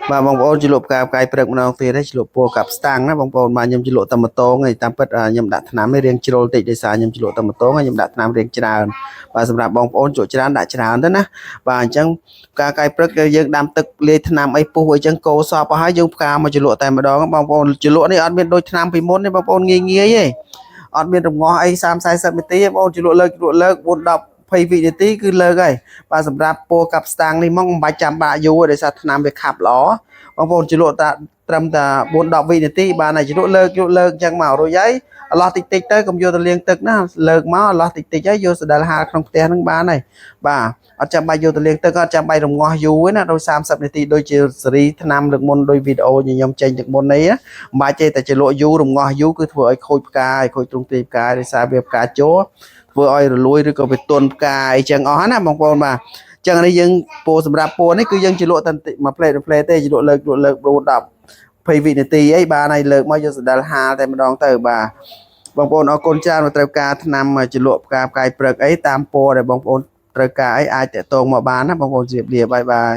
bà bong ôn chỉ lụp cái bậc nào thì đấy chỉ lụp po cặp stang đó bong ôn mà nhầm chỉ lụp tầm một tô ngày tam pet nhầm đặt nám mới riêng chỉ lụp tịt để xài nhầm chỉ lụp tầm một tô ngày nhầm đặt nám riêng chả vàสำหรับบองôn chỗ chả đã chả đó nè và chẳng cái bậc dương đam tực lên nam ấy po chẳng cố so với hai dương ca mà chỉ lụp tại mà đó bong ôn chỉ lụp này ăn bên đôi nam vì môn này bong ôn nghi nghi ấy ăn bên đồng ngõ ấy sam sai sập tí bong ôn chỉ lụp leg buồn đọc ភ័យវិនាទីគឺលើកហើយបាទសម្រាប់ពោកាប់ស្តាងនេះមកមិនបាច់ចាំបាក់យូរទេដោយសារថ្នាំវាខាប់ល្អបងប្អូនជលក់តាត្រឹមតែ4 10វិនាទីបានហើយជលក់លើកអញ្ចឹងមករួចហើយអឡោះតិចតិចទៅកុំយកទៅលាងទឹកណាលើកមកអឡោះតិចតិចហើយយកសដាល់ហាលក្នុងផ្ទះហ្នឹងបានហើយបាទអត់ចាំបាច់យកទៅលាងទឹកអត់ចាំបាច់រងាស់យូរទេណាដោយ30នាទីដូចជាសេរីថ្នាំលើកមុនដោយវីដេអូខ្ញុំចេញទឹកមុននេះមិនបាច់ទេតែជលក់យូររងាស់យូរគឺធ្វើឲ្យខូចផ្កាឲ្យខូចទ្រង់ទ្រាយផ្កាដោយសារវាផ្កាជោធ្វើឲ្យរលួយឬក៏វាទន់ផ្កាអីចឹងអស់ណាបងប្អូនបាទចឹងនេះយើងពោសម្រាប់ពោនេះគឺយើងជលក់តែមួយផ្លែទេជលក់លើកប្រូ10 20វិនាទីអីបានហើយលើកមកយកសដាល់ហាលតែម្ដងទៅបាទបងប្អូនអរគុណច្រើនមកត្រូវការថ្នាំជលក់ផ្កាផ្កាយព្រឹកអីតាមពោដែលបងប្អូនត្រូវការអីអាចតាក់ទងមកបានណាបងប្អូនជម្រាបលាបាយបាយ